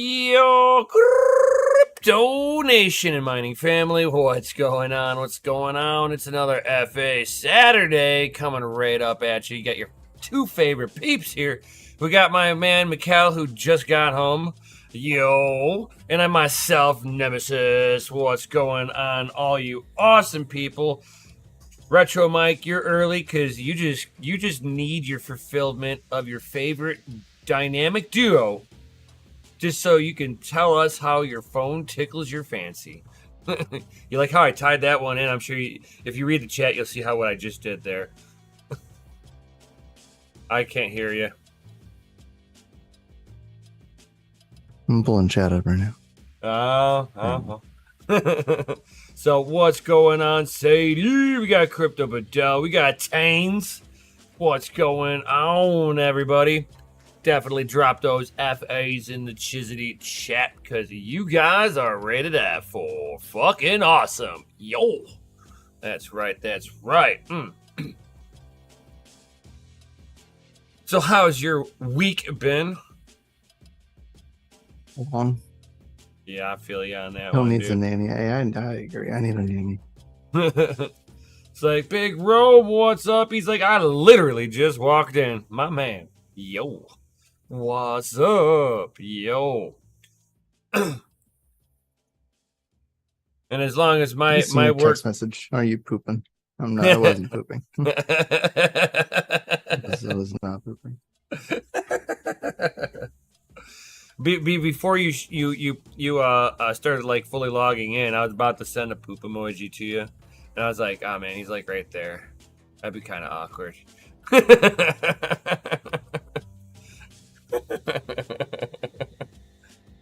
Yo, crypto nation and mining family, what's going on? What's going on? It's another FA Saturday coming right up at you. You got your two favorite peeps here. We got my man Mikkel, who just got home. Yo, and I myself, Nemesis. What's going on, all you awesome people? Retro Mike, you're early because you just need your fulfillment of your favorite dynamic duo. Just so you can tell us how your phone tickles your fancy. You like how I tied that one in? I'm sure if you read the chat, you'll see what I just did there. I can't hear you. I'm pulling chat up right now. So what's going on, Sadie? We got Crypto Bedell. We got Tains. What's going on, everybody? Definitely drop those FAs in the Chizity chat because you guys are rated at for fucking awesome. Yo. That's right. That's right. So how's your week been? Long. Yeah, I feel you on that Who one, needs dude. a nanny? I agree. I need a nanny. It's like, Big Robe, what's up? He's like, I literally just walked in. My man. Yo. What's up, yo? And as long as my work text message, are you pooping? I'm not. I wasn't pooping. I was not pooping. Before you started like fully logging in, I was about to send a poop emoji to you, and I was like, oh man, he's like right there. That'd be kind of awkward.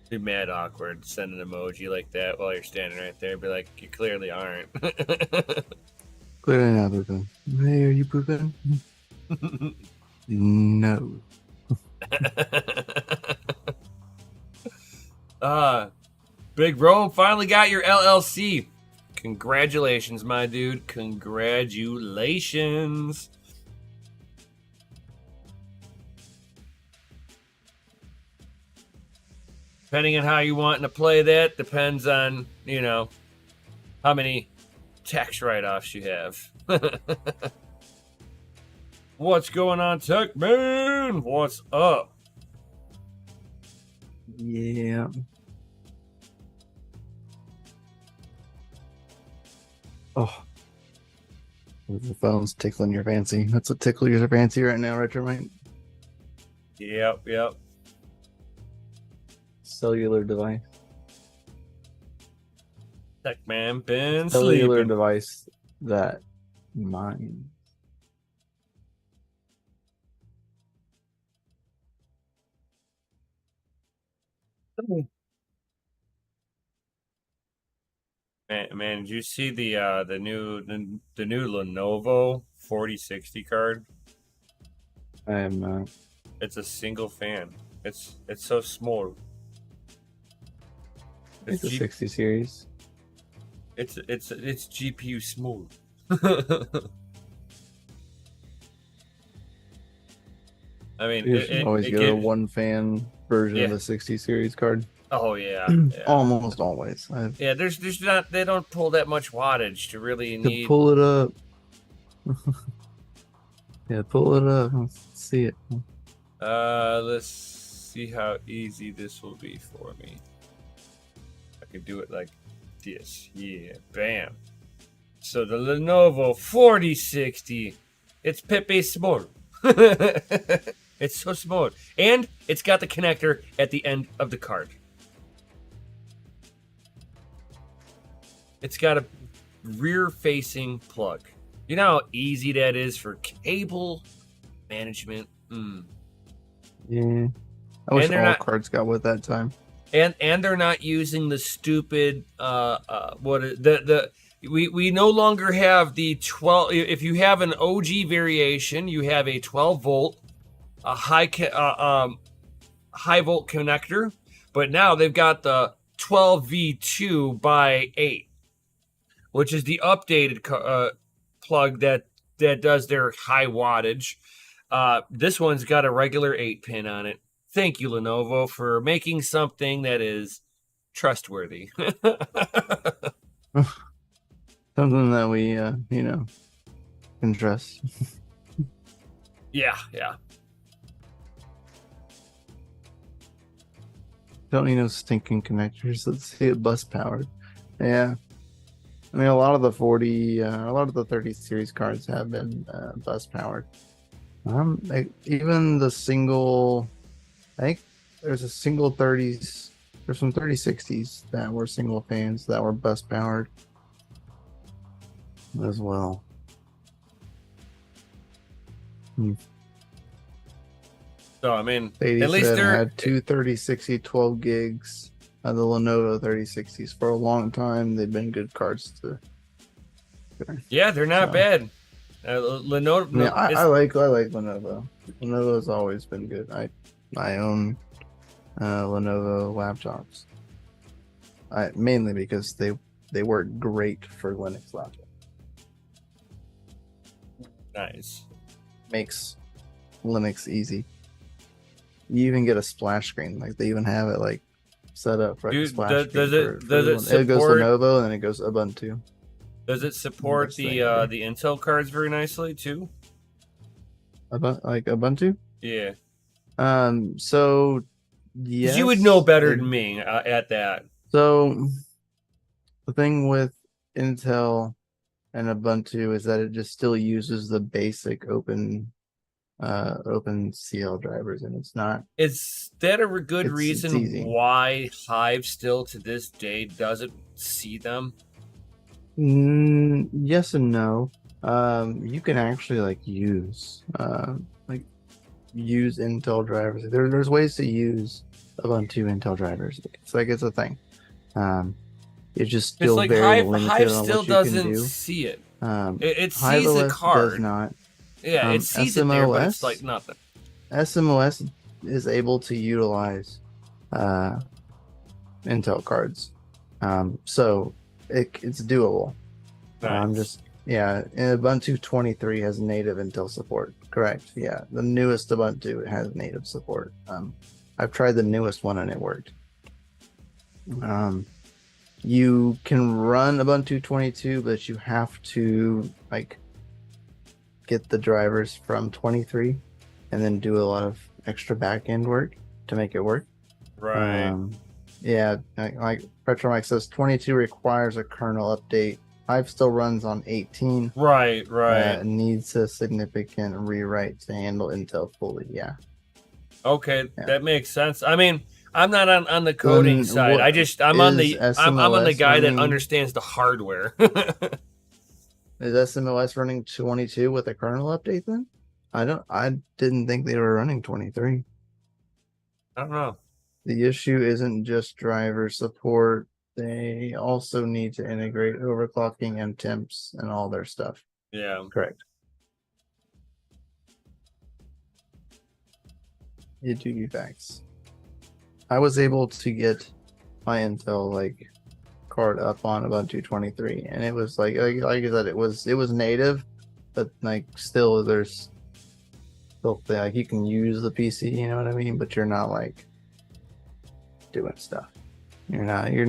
Be mad awkward. Send an emoji like that while you're standing right there. Be like, you clearly aren't. Clearly not pooping. Hey, are you pooping? No. Big Rome finally got your LLC. Congratulations, my dude. Congratulations. Depending on how you want to play that, depends on, how many tax write-offs you have. What's going on, Tech Man? What's up? Yeah. Oh. The phone's tickling your fancy. That's what tickles your fancy right now, Retro Mike. Yep. Cellular device. Tech Man been cellular sleeping. Device that mines. Man, did you see the new Lenovo 4060 card? I am not. It's a single fan. It's so small. It's a 60 series. It's GPU small. I mean, you should always get a one fan version of the 60 series card. Oh yeah. Almost always. There's not. They don't pull that much wattage to really need. To pull it up. Yeah, pull it up. Let's see it. Let's see how easy this will be for me. I can do it like this. Yeah, bam. So the Lenovo 4060, it's Pepe small. It's so small, and it's got the connector at the end of the card. It's got a rear-facing plug. You know how easy that is for cable management? Yeah. I wish all cards got with that time. And they're not using the stupid we no longer have the 12. If you have an OG variation, you have a 12 volt, a high volt connector, but now they've got the 12V2 by 8, which is the updated plug that does their high wattage. This one's got a regular 8 pin on it. thank you, Lenovo, for making something that is trustworthy. Something that we, can trust. Yeah. Don't need no stinking connectors. Let's see it bus powered. Yeah. I mean, a lot of the 30 series cards have been bus powered. Even the single, I think there's a single 30s, there's some 3060s that were single fans that were bus powered as well. So, I mean, at least they're had two 3060 12 gigs of the Lenovo 3060s for a long time. They've been good cards to. Yeah, they're not bad. Lenovo. I mean, I like Lenovo. Lenovo has always been good. I own Lenovo laptops. Mainly because they work great for Linux laptops. Nice. Makes Linux easy. You even get a splash screen. Like they even have it like set up for a splash screen. It goes Lenovo and then it goes Ubuntu. Does it support the Intel cards very nicely too? Like Ubuntu? Yeah. So yes, you would know better than me at that. So the thing with Intel and Ubuntu is that it just still uses the basic open CL drivers, and it's not. Is that a good reason why Hive still to this day doesn't see them? Yes and no. You can actually use Intel drivers. There's ways to use Ubuntu Intel drivers. It's a thing. It's just still very limited Hive on still what you can doesn't do. see it. It sees the card. Does not. Yeah, it sees it there, but it's like nothing. SMOS is able to utilize Intel cards, so it's doable. Nice. Ubuntu 23 has native Intel support. Correct. Yeah, the newest Ubuntu has native support. I've tried the newest one and it worked. You can run Ubuntu 22, but you have to get the drivers from 23 and then do a lot of extra back-end work to make it work. Right. Like Petromike says, 22 requires a kernel update. Hive still runs on 18. Right. Needs a significant rewrite to handle Intel fully. Yeah. Okay, that makes sense. I mean, I'm not on the coding side. I'm on the guy that understands the hardware. Is SMOS running 22 with a kernel update then? I didn't think they were running 23. I don't know. The issue isn't just driver support. They also need to integrate overclocking and temps and all their stuff. Yeah. Correct. You do facts. I was able to get my Intel card up on Ubuntu 23, and it was like I said, it was native, but still there's still you can use the PC, you know what I mean, but you're not doing stuff. You're not you're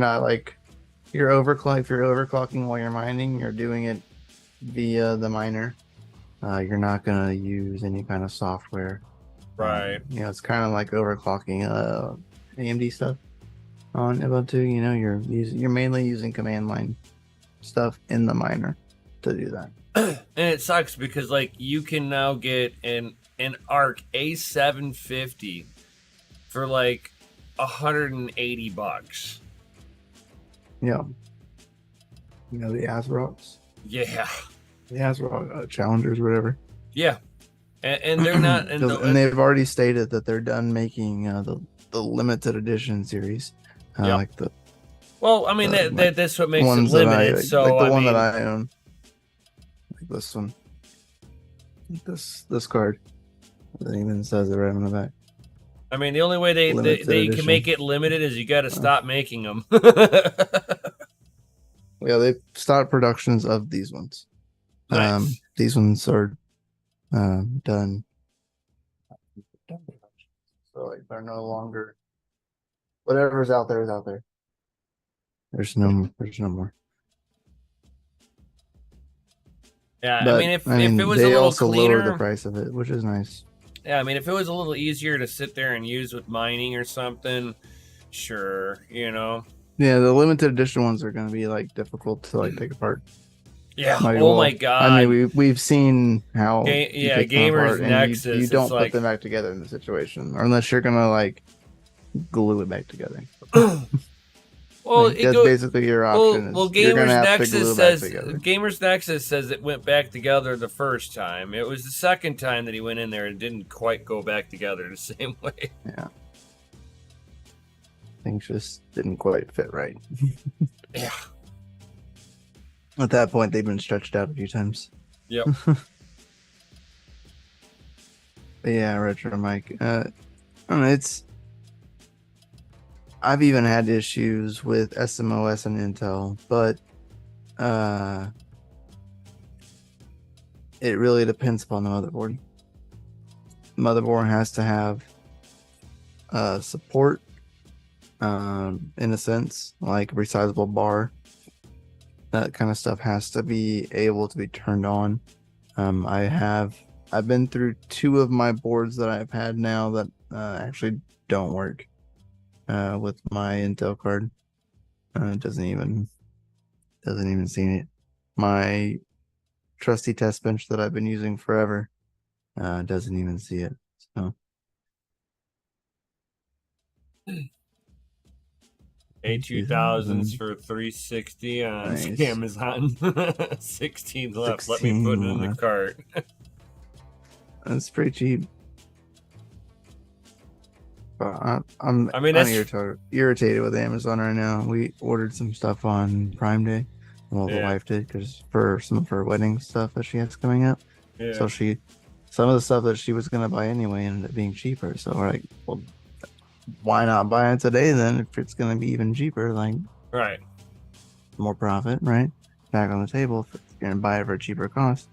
overclocking while you're mining, you're doing it via the miner. You're not gonna use any kind of software. Right. It's kind of like overclocking AMD stuff on Ubuntu. You're mainly using command line stuff in the miner to do that. And it sucks because you can now get an ARC A750 for $180. Yeah. The ASRoCs. Yeah. The ASRoC Challengers, whatever. Yeah. And they're not, and they've already stated that they're done making the limited edition series. Well, I mean that's what makes it limited. So the one that I own, like this one, this card, that even says it right on the back. I mean, the only way they can make it limited is you got to stop making them. Yeah, they stopped productions of these ones. Nice. These ones are done. So like they're no longer whatever's out there is out there. There's no more. Yeah, I But mean, if it was a they little also lowered the cleaner, price of it, which is nice. yeah, I mean, if it was a little easier to sit there and use with mining or something, sure, you know. Yeah, the limited edition ones are going to be like difficult to like take apart. Yeah. Like, Oh my well, I mean, God. we've seen how you Yeah, take them Gamers apart and you Nexus. It's don't put like, them back together in the situation, or unless you're gonna like glue it back together. well, Like it that's go. basically your Well, option well, is you're gonna have to glue it back together. Gamers Nexus says it went back together the first time. It was the second time that he went in there and didn't quite go back together the same way. Yeah, things just didn't quite fit right. Yeah. At that point, they've been stretched out a few times. Yep. But yeah, Retro Mike. I don't know, it's. I've even had issues with SMOS and Intel, but it really depends upon the motherboard. Motherboard has to have support, in a sense, like resizable bar. That kind of stuff has to be able to be turned on. I've been through 2 of my boards that I've had now that actually don't work with my Intel card. It doesn't even see it. My trusty test bench that I've been using forever doesn't even see it. So A2000s for 360 on nice. Amazon. 16 left. Let me 16 put it in the left. cart. That's pretty cheap. But I'm I mean, that's irritated with Amazon right now. We ordered some stuff on Prime Day. Well, the Yeah. wife did because for some of her wedding stuff that she has coming up. yeah. So some of the stuff that she was gonna buy anyway ended up being cheaper. So we're like, well, why not buy it today then if it's gonna be even cheaper? Like, Right. more profit, right? Back on the table if you're gonna buy it for a cheaper cost.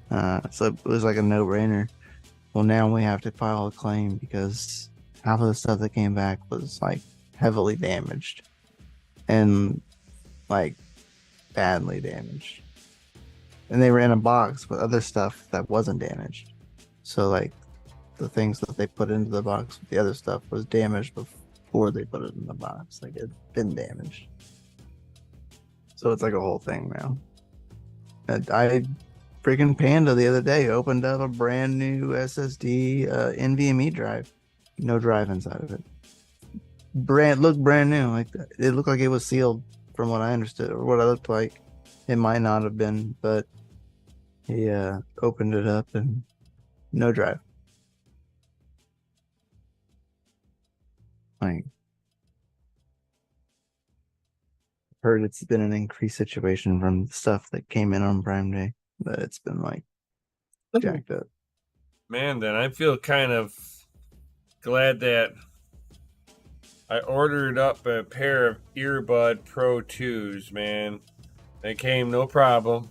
So it was like a no-brainer. Well, now we have to file a claim because half of the stuff that came back was like heavily damaged and like badly damaged. And they were in a box with other stuff that wasn't damaged. So like the things that they put into the box with the other stuff was damaged before they put it in the box. Like it'd been damaged. So it's like a whole thing now. And I freaking Panda the other day opened up a brand new SSD NVMe drive. No drive inside of it. Looked brand new. Like it looked like it was sealed from what I understood or what I looked like. It might not have been, but he opened it up and no drive. Like heard it's been an increased situation from stuff that came in on Prime Day, but it's been like jacked up. Man, then I feel kind of glad that I ordered up a pair of Earbud Pro 2s, man. They came no problem.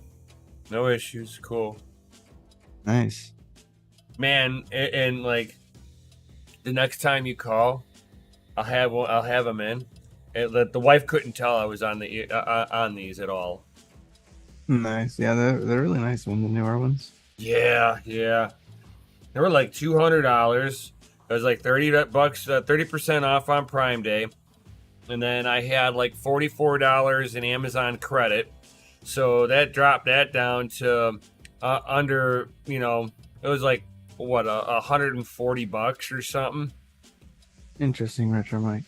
No issues. Cool. Nice. Man, and like the next time you call, I'll have them in. The wife couldn't tell I was on these at all. Nice. Yeah, they're really nice ones, the newer ones. Yeah. They were like $200. It was like $30, 30% off on Prime Day. And then I had like $44 in Amazon credit. So that dropped that down to under, it was like, what, $140 or something. Interesting, Retro Mike.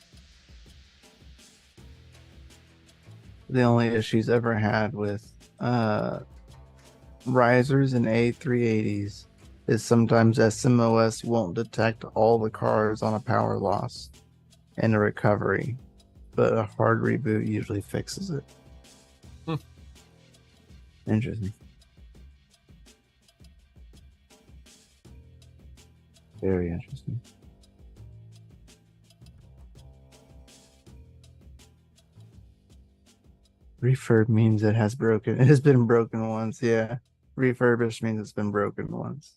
The only issues ever had with risers and A380s is sometimes SMOS won't detect all the cards on a power loss and a recovery, but a hard reboot usually fixes it. Interesting. Very interesting. Refurb means it has been broken once, yeah. Refurbished means it's been broken once.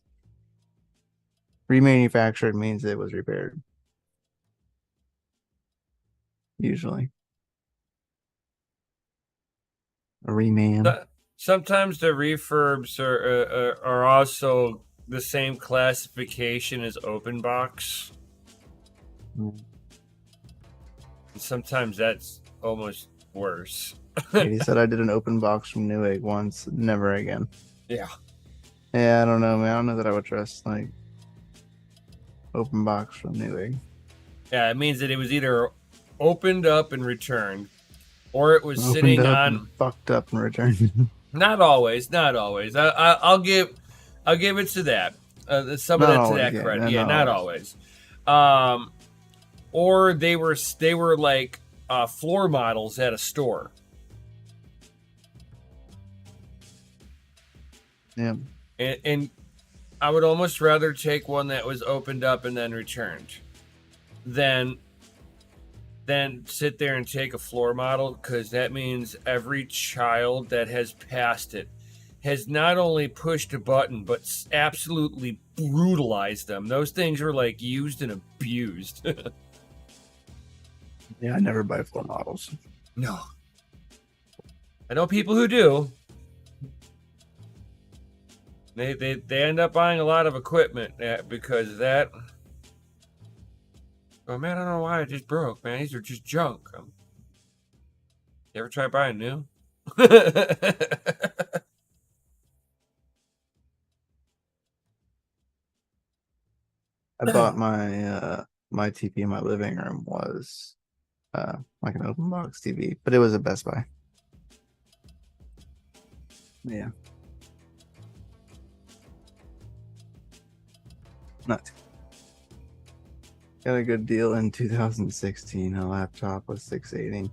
Remanufactured means it was repaired. usually. A reman. Sometimes the refurbs are also the same classification as open box. Mm. And sometimes that's almost worse. He said I did an open box from Newegg once. Never again. Yeah. Yeah, I don't know, man. I don't know that I would trust like open box from Newegg. Yeah, it means that it was either opened up and returned, or it was Opened sitting up on. and fucked up and returned. Not always, not always. I'll give it to that. Some of Not that to always, that yeah. credit. No, Yeah, not not always. always. Or they were like floor models at a store. Yeah. And I would almost rather take one that was opened up and then returned than sit there and take a floor model, because that means every child that has passed it has not only pushed a button but absolutely brutalized them. Those things were like used and abused. Yeah, I never buy floor models. No. I know people who do. They end up buying a lot of equipment because of that. Oh man, I don't know why it just broke, man. These are just junk. You ever try buying new? I bought my TV in my living room was like an open box TV, but it was at Best Buy. Yeah. Not got a good deal in 2016. A laptop was $680.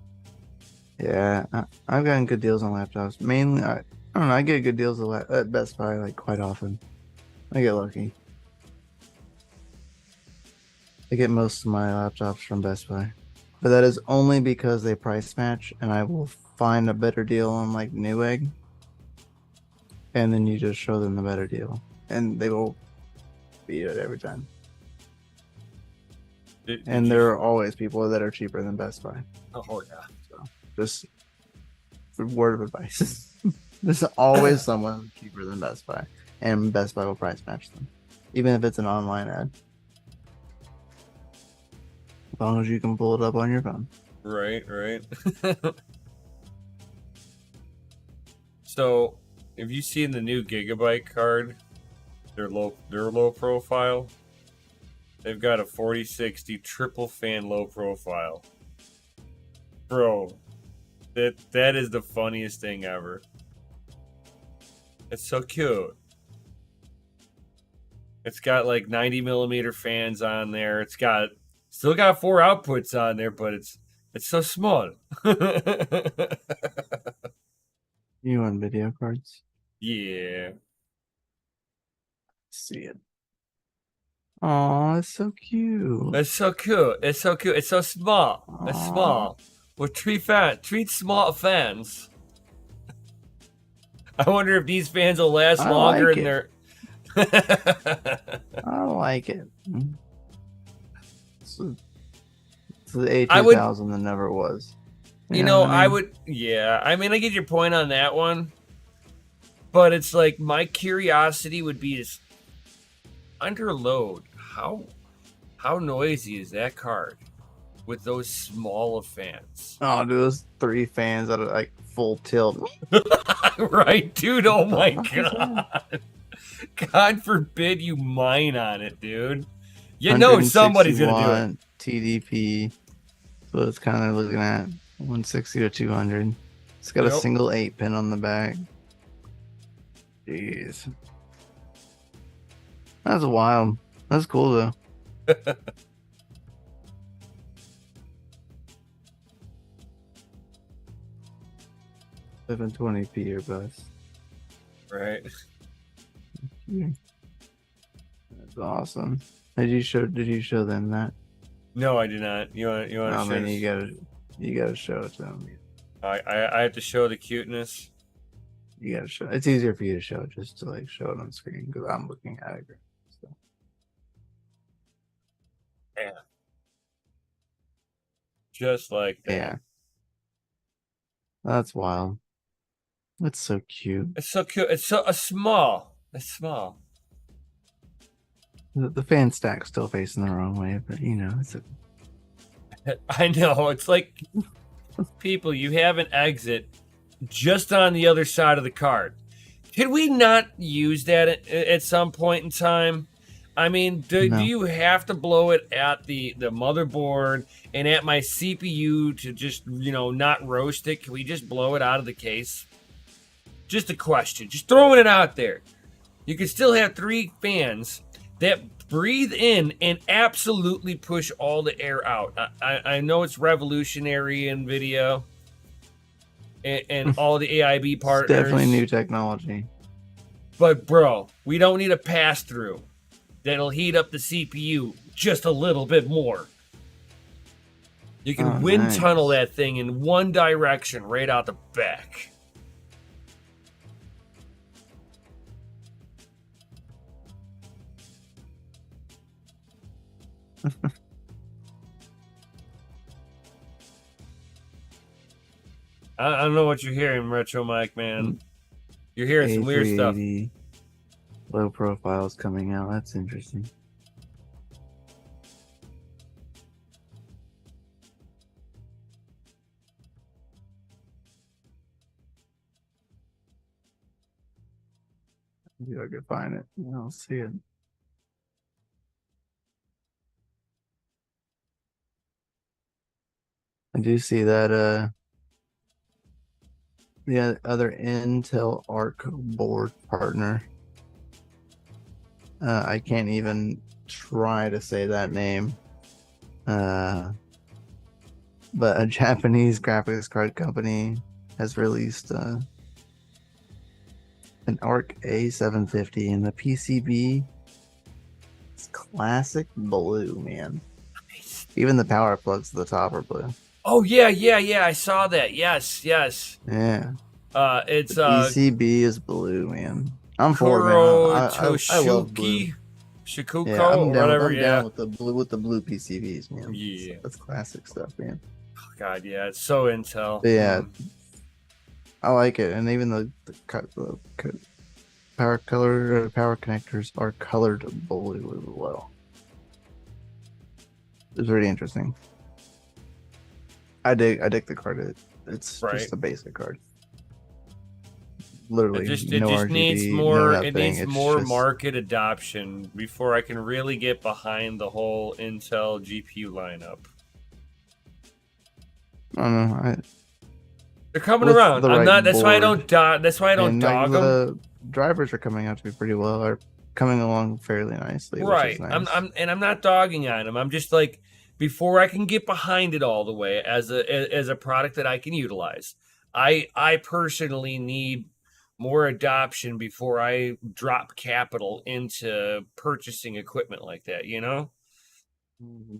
Yeah, I've gotten good deals on laptops. Mainly, I don't know. I get good deals at Best Buy like quite often. I get lucky. I get most of my laptops from Best Buy, but that is only because they price match, and I will find a better deal on like Newegg, and then you just show them the better deal, and they will beat it every time. And there are always people that are cheaper than Best Buy. Oh yeah. So just word of advice. There's always someone cheaper than Best Buy, and Best Buy will price match them, even if it's an online ad. As long as you can pull it up on your phone. Right. So, have you seen the new Gigabyte card? Their low profile. They've got a 4060 triple fan low profile. Bro, that is the funniest thing ever. It's so cute. It's got like 90 millimeter fans on there. It's still got 4 outputs on there, but it's so small. You want video cards? Yeah. See it. Oh, it's so cute. It's so cute. It's so cute. It's so small. Aww. It's small. With three small fans. I wonder if these fans will last longer like in their. I like it. It's the A2000 that never was. You know, I would. Yeah, I mean, I get your point on that one, but it's like my curiosity would be is under load. How noisy is that card with those small of fans? Oh, dude, those 3 fans that are like full tilt. Right, dude? Oh my god! God forbid you mine on it, dude. You know somebody's gonna do it. TDP. So it's kind of looking at 160 to 200. It's got a single 8-pin on the back. Jeez. That's wild. That's cool though. 720p or bust. Right. That's awesome. Did you show them that? No, I did not. You want to show? I mean, you gotta show it to them. I have to show the cuteness. You gotta show. It's easier for you to show, just to like show it on screen because I'm looking at it. So. Yeah. Just like that. Yeah. That's wild. That's so cute. It's so cute. It's so small. It's small. The fan stack's still facing the wrong way, but you know, it's a I know. It's like, people, you have an exit just on the other side of the card. Could we not use that at some point in time? I mean, do you have to blow it at the motherboard and at my CPU to just, not roast it? Can we just blow it out of the case? Just a question. Just throwing it out there. You can still have 3 fans that breathe in and absolutely push all the air out. I know it's revolutionary in video and all the AIB partners. It's definitely new technology. But bro, we don't need a pass-through that'll heat up the CPU just a little bit more. You can wind tunnel that thing in one direction right out the back. I don't know what you're hearing, Retro Mike, man. You're hearing some weird stuff. Low profiles coming out. That's interesting. Maybe I could find it. I'll see it. I do see that the other Intel Arc board partner. I can't even try to say that name. But a Japanese graphics card company has released an Arc A750 in the PCB. It's classic blue, man. Even the power plugs at the top are blue. Oh yeah. I saw that. Yes. Yeah. It's the PCB is blue, man. I'm for it, man. I love blue. Shikuko, yeah, I'm down, whatever. I'm down with the blue PCBs, man. Yeah, that's classic stuff, man. Oh, God, yeah, it's so Intel. But yeah, I like it, and even the power connectors are colored blue as well. It's pretty interesting. I dig the card. It's just a basic card. Literally, it just needs more market adoption before I can really get behind the whole Intel GPU lineup. I don't know. They're coming around. That's why I don't dog them. The drivers are coming out to be pretty well. Are coming along fairly nicely. Right. Which is nice. I'm not dogging on them. I'm just like, before I can get behind it all the way as a product that I can utilize, I personally need more adoption before I drop capital into purchasing equipment like that, you know? Mm-hmm.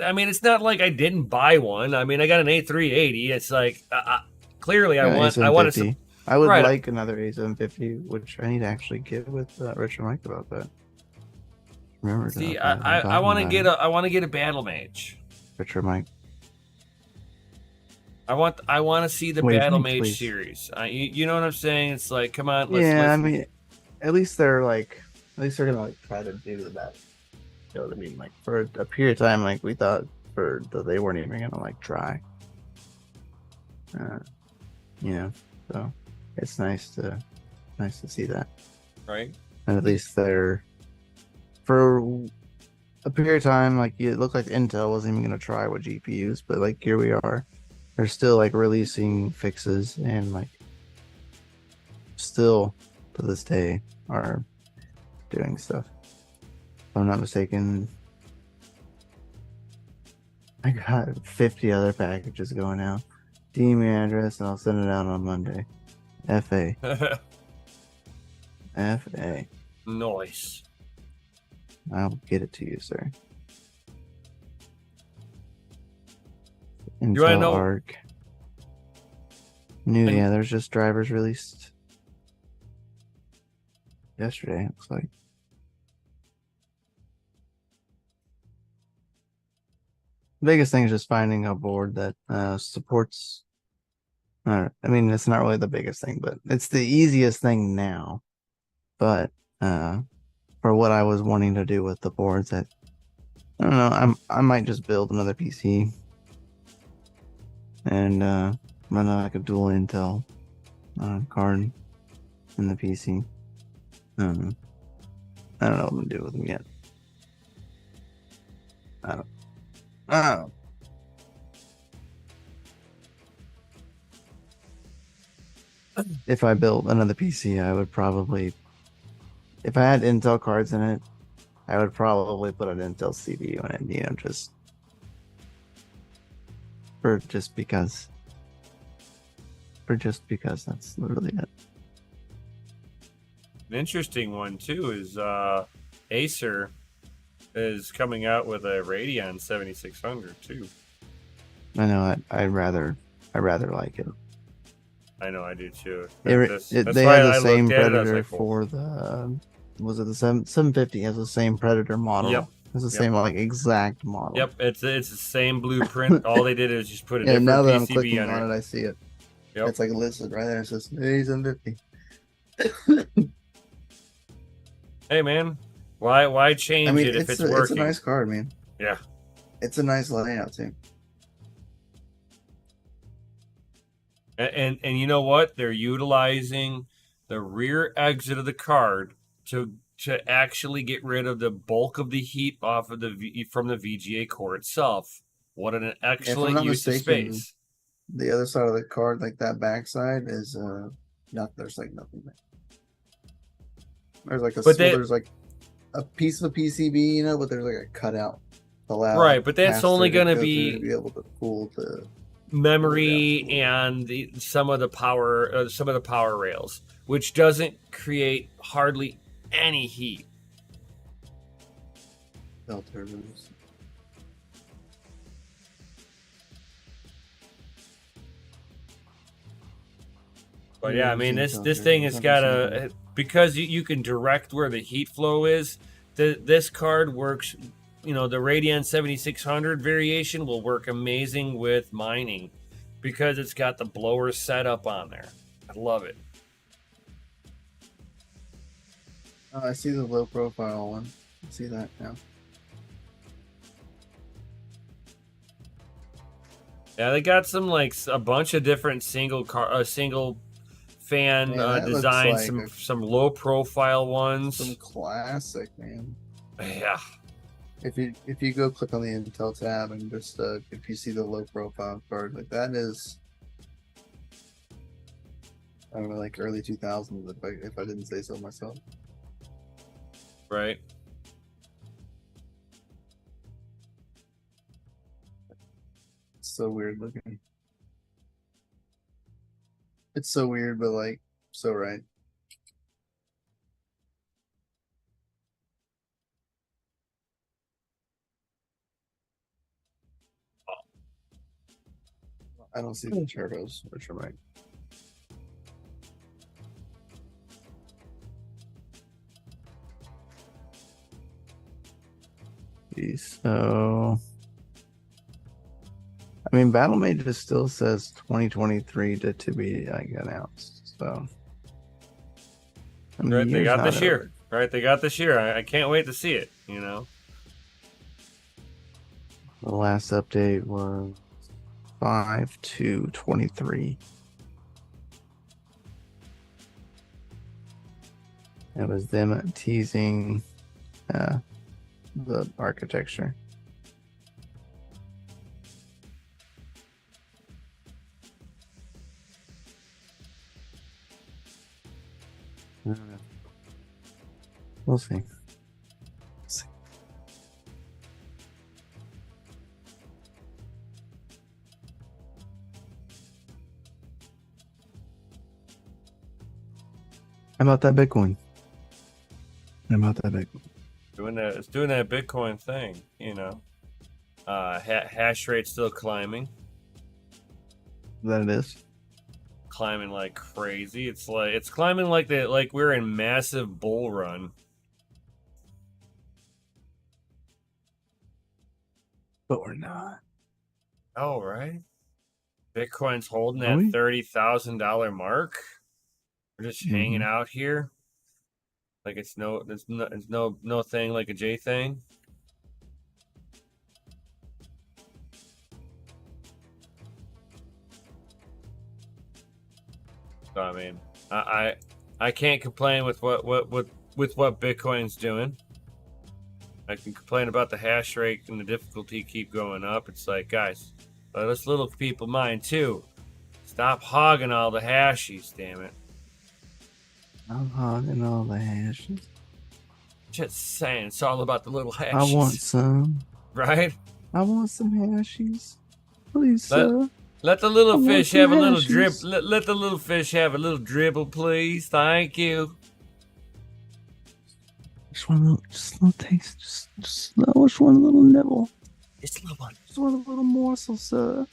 I mean, it's not like I didn't buy one. I mean, I got an A380. It's like, clearly I want to... I would like another A750, which I need to actually get with Richard Mike about that. Remember? See, I want to get a Battle Mage. Richard Mike. I want to see the Battle Mage series. You know what I'm saying? It's like, come on. I mean, at least they're gonna like try to do that. You know what I mean? Like for a period of time, like we thought that they weren't even gonna like try. So it's nice to see that. Right. And at least they're, for a period of time, like it looked like Intel wasn't even gonna try with GPUs, but like here we are. They're still like releasing fixes and like still to this day are doing stuff. If I'm not mistaken, I got 50 other packages going out. DM me your address and I'll send it out on Monday. FA. FA. Nice. I'll get it to you, sir. Intel Arc. There's just drivers released yesterday, it looks like. biggest thing is just finding a board that supports. I mean, it's not really the biggest thing, but it's the easiest thing now. But for what I was wanting to do with the boards, that I don't know, I might just build another PC and run like a dual Intel card in the PC. I don't know. I don't know what I'm gonna do with them yet. I don't. I don't. If I built another PC, I would probably, if I had Intel cards in it, I would probably put an Intel CPU in it. You know, just because. For just because that's literally it. An interesting one too is Acer is coming out with a Radeon 7600 too. I know. I'd rather like it. I know, I do too. They have the same Predator for the. Was it the 750 has the same Predator model? Yep. It's the same like exact model. Yep, it's the same blueprint. All they did is just put a yeah, different now that PCB I'm clicking on on it, I see it. Yep. It's like listed right there. It says 750. Hey man, why change it if it's working? It's a nice card, man. Yeah. It's a nice layout too. And you know what? They're utilizing the rear exit of the card to actually get rid of the bulk of the heat off of from the VGA core itself. What an excellent use of space. The other side of the card, like that backside, is there's like nothing there. There's like there's like a piece of a PCB, you know, but there's like a cutout. Right, but that's only going to be able to pull the memory and some of the power rails, which doesn't create hardly any heat. Bell turbos. But yeah, I mean this thing has got a, because you can direct where the heat flow is. This card works. You know, the Radeon 7600 variation will work amazing with mining because it's got the blower setup on there. I love it. Oh, I see the low profile one. I see that now. Yeah, they got some like a bunch of different single fan designs, like some low profile ones. Some classic, man. Yeah. If you go click on the Intel tab and just if you see the low profile card, like that is, I don't know, like early 2000s if I didn't say so myself. Right. It's so weird looking. It's so weird, but like so right. I don't see the turbos, which are right. So, I mean, Battle Mage just still says 2023 to be like announced. So, I mean, right, they got this year. Right, they got this year. I can't wait to see it. You know, the last update was 5/2/23. It was them teasing the architecture. We'll see. How about that Bitcoin? It's doing that Bitcoin thing, you know. Hash rate still climbing. That it is. Climbing like crazy. It's climbing like we're in massive bull run. But we're not. Oh, right. Bitcoin's holding Are that we? $30,000 mark. We're just hanging Mm-hmm. out here. Like it's no thing like a J thing. So I mean, I can't complain with what Bitcoin's doing. I can complain about the hash rate and the difficulty keep going up. It's like, guys, let us little people mind too. Stop hogging all the hashies, damn it. I'm hogging all the hashes. Just saying, it's all about the little I want hashies, some. right? I want some hashies. Please, Let sir. let the I little want fish some have a little drip. hashies. Let the little fish have a little dribble, please. Thank you. Just one little, just a little taste. Just one little nibble. It's a little one. Just one little morsel, sir.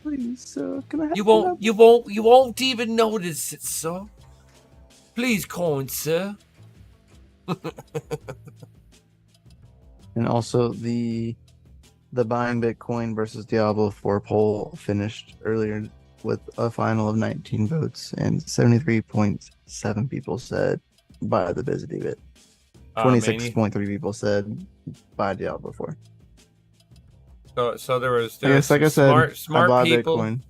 Please, sir. Can I have You a won't, nibble? you won't even notice it, sir. Please, coin, sir. And also the buying Bitcoin versus Diablo 4 poll finished earlier with a final of 19 votes, and 73.7 people said buy the Busy Bit. Man, 26.3 people said buy Diablo 4. so there was Like some I said, I smart bought people. Bitcoin.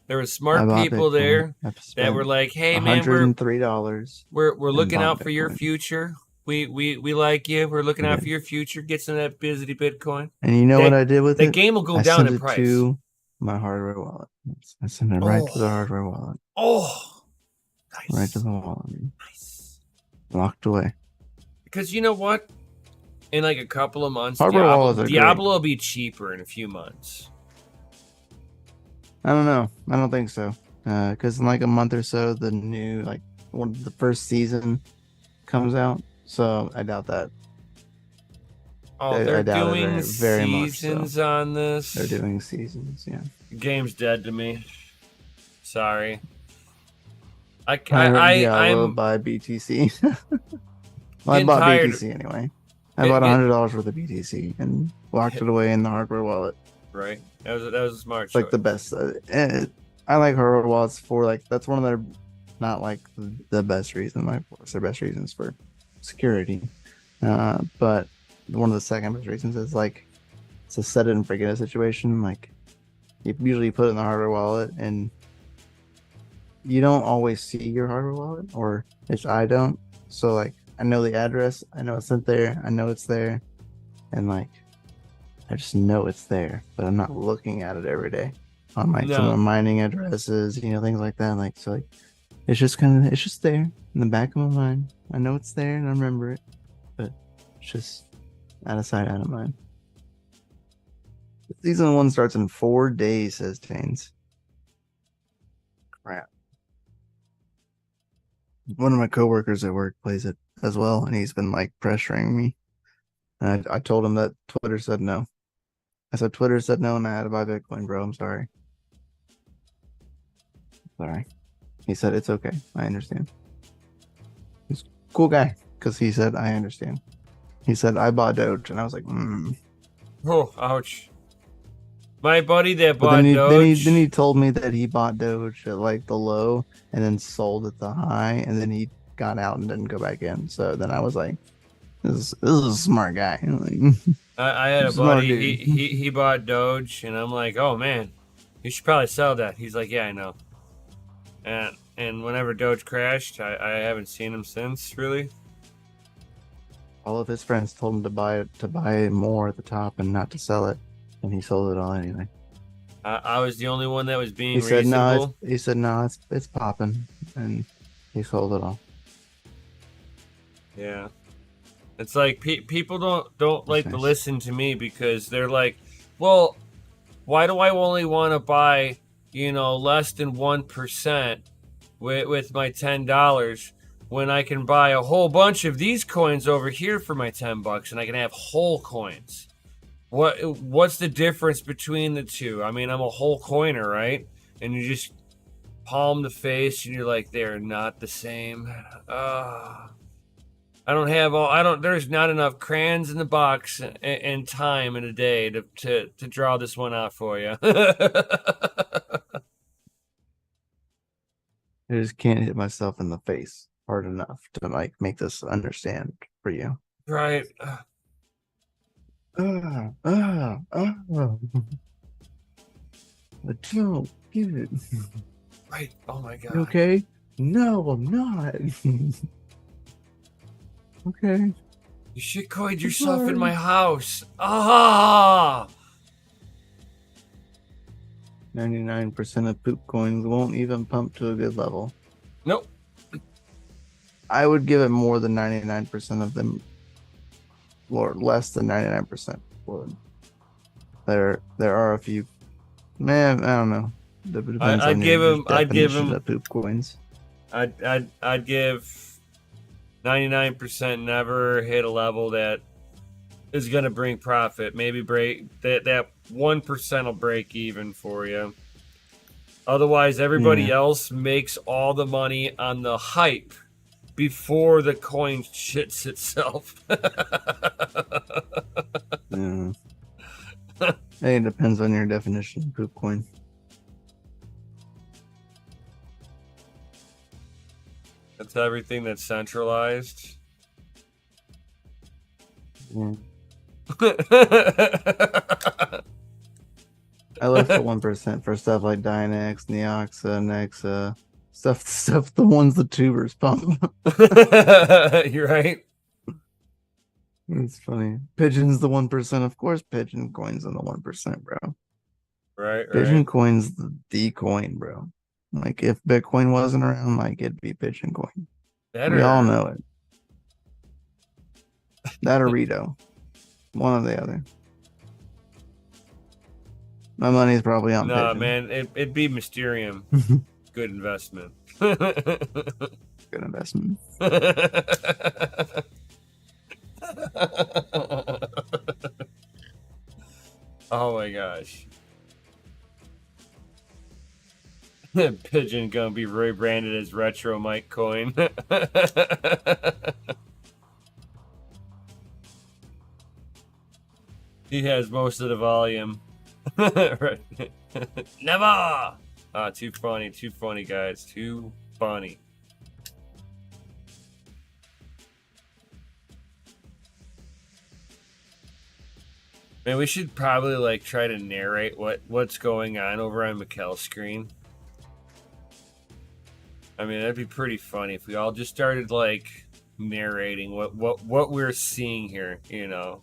There was I smart bought people Bitcoin. there I've that were spent like, "Hey, man, $103 we're and looking bought out for your Bitcoin. future. We like you. We're looking I out for did. your future. Get some of that busy Bitcoin. And you know what That I did with that it? game will go I down sent in it price. to my hardware wallet. I sent it right to the Oh, hardware wallet. oh, Right to nice, the wallet. nice. Locked away. Because you know what? In like a couple of months, Hardware wallets are great. Diablo will be cheaper in a few months. I don't know. I don't think so. Because in like a month or so, the new like one the first season comes out. So I doubt that. Oh, I they're doubt it doing very much. So seasons on they're this. doing seasons. Yeah. The game's dead to me. Sorry. I heard Diablo I'm by BTC. Well, I getting bought tired. BTC anyway. I bought Get $100 worth of BTC and locked it away in the hardware wallet. right. That was a smart It's like choice. the best. I like hardware wallets for like that's one of their not like the best reason. Of course, their best reasons for security. But one of the second best reasons is like it's a set it and forget it situation. Like you usually put it in the hardware wallet and you don't always see your hardware wallet, or at least I don't. So like I know the address, I know it's sent there, I know it's there, and like I just know it's there, but I'm not looking at it every day on like some of the No. mining addresses, things like that. Like so like it's just there in the back of my mind. I know it's there and I remember it, but it's just out of sight, out of mind. Season 1 starts in 4 days, says Tanes. Crap. One of my coworkers at work plays it as well, and he's been like pressuring me. And I told him that Twitter said no. I said Twitter said no, and I had to buy Bitcoin, bro. I'm sorry. Sorry. He said it's okay. I understand. He's a cool guy because he said I understand. He said I bought Doge, and I was like, Oh, ouch. My buddy that But bought then he Doge. told me that he bought Doge at like the low and then sold at the high, and then he got out and didn't go back in. So then I was like, this is a smart guy. Like, I had a smart buddy. dude. He bought Doge, and I'm like, oh man, you should probably sell that. He's like, yeah, I know. And whenever Doge crashed, I haven't seen him since, really. All of his friends told him to buy more at the top and not to sell it, and he sold it all anyway. I was the only one that was being He said reasonable. no, it's popping, and he sold it all. Yeah, it's like people don't That's like to nice. listen to me because they're like, well, why do I only want to buy less than 1% with my $10 when I can buy a whole bunch of these coins over here for my $10 and I can have whole coins? What's the difference between the two? I mean, I'm a whole coiner, right? And you just palm the face and you're like, they're not the same. I don't have all. I don't. There's not enough crayons in the box and time in a day to draw this one out for you. I just can't hit myself in the face hard enough to like make this understand for you. Right. But don't get it. Right. Oh my god. You okay? No, I'm not. Okay. You shitcoined I'm yourself in sorry. my house. Ah. 99% of poop coins won't even pump to a good level. Nope. I would give it more than 99% of them, or less than 99% would. There are a few. Man, I don't know. It depends I'd on give your him. I'd give definition him. of poop coins. I'd give 99% never hit a level that is going to bring profit. Maybe break that 1% will break even for you. Otherwise, everybody else makes all the money on the hype before the coin shits itself. Yeah. Hey, it depends on your definition of poop coin. That's everything that's centralized. Yeah. I left the 1% for stuff like Dynex, Neoxa, Nexa, stuff the ones the tubers pump. You're right. It's funny. Pigeon's the 1%. Of course, Pigeon coin's in the 1%, bro. Right. Pigeon coin's the coin, bro. Like if Bitcoin wasn't around, like it'd be Pigeon coin. We all know it. That or Rito. One or the other. My money's probably on Nah, Pigeon. man, it'd be Mysterium. Good investment. Good investment. Oh my gosh. Pigeon gonna be rebranded as Retro Mike Coin. He has most of the volume. Never! Ah, too funny, guys. Too funny. Man, we should probably like try to narrate what's going on over on Mikkel's screen. I mean, that'd be pretty funny if we all just started like narrating what we're seeing here, you know.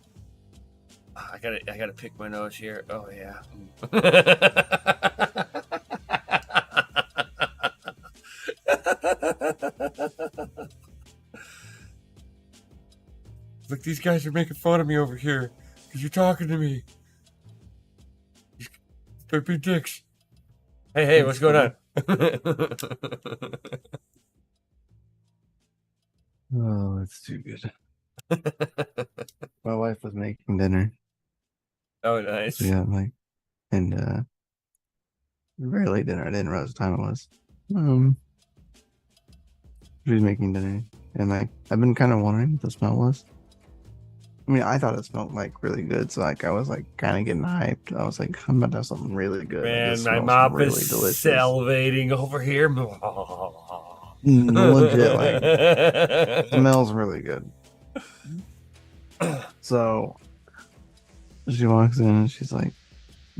I gotta pick my nose here. Oh yeah. Look, these guys are making fun of me over here because you're talking to me. They're being dicks. Hey, what's going on? Oh, it's too good. My wife was making dinner. Oh, nice. So yeah, like, and very late dinner. I didn't realize what time it was. She was making dinner, and like I've been kind of wondering what the smell was. I mean, I thought it smelled like really good, so like I was like kind of getting hyped. I was like, I'm about to have something really good. Man, my mouth really is delicious. salivating over here. Legit, like smells really good. So she walks in and she's like,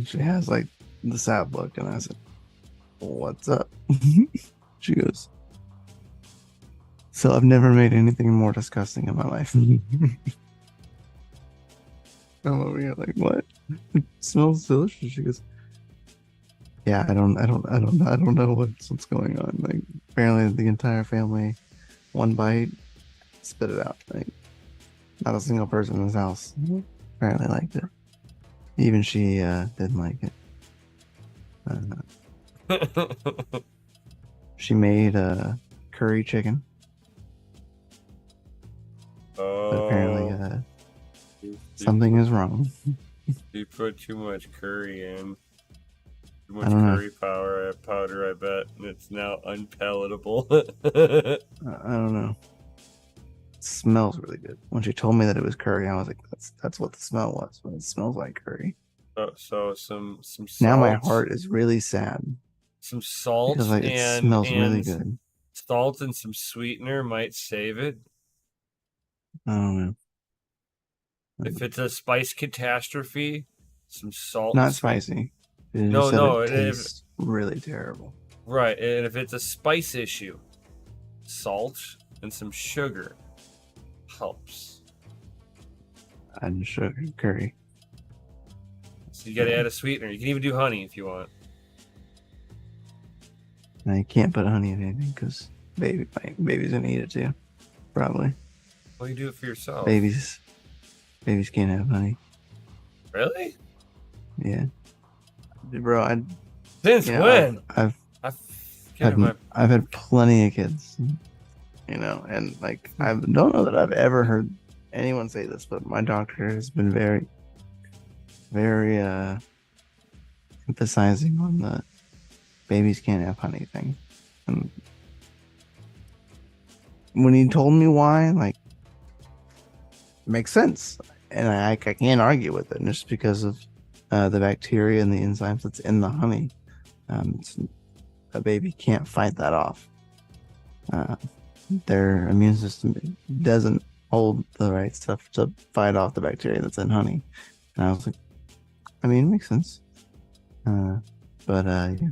she has like the sad look, and I said, "What's up?" She goes, "So I've never made anything more disgusting in my life." I'm over here like, what? It smells delicious. She goes, yeah, I don't know what's going on. Like, apparently the entire family, one bite, spit it out. Like, not a single person in this house apparently liked it. Even she didn't like it. She made curry chicken. But apparently something is wrong. You put too much curry in. Too much curry powder, I bet. And it's now unpalatable. I don't know. smells really good. When she told me that it was curry, I was like, that's what the smell was. But it smells like curry. So some Now my salt, heart is really sad some because salt like it and smells really good. salt and some sweetener might save it. I don't know. If it's a spice catastrophe, some salt and Not sweet. spicy. It just No, said no, it tastes really terrible. right. And if it's a spice issue, salt and some sugar helps. And sugar curry. So you got to Yeah. add a sweetener. You can even do honey if you want. And I can't put honey in anything because baby's gonna eat it too. Probably. Well, you do it for yourself. Babies can't have honey. Really? Yeah. Bro, Since when? I've I've had plenty of kids, and like I don't know that I've ever heard anyone say this, but my doctor has been very, very emphasizing on the babies can't have honey thing. And when he told me why, like, it makes sense, and I can't argue with it. And just because of the bacteria and the enzymes that's in the honey, a baby can't fight that off. Their immune system doesn't hold the right stuff to fight off the bacteria that's in honey. And I was like, I mean, it makes sense. But yeah.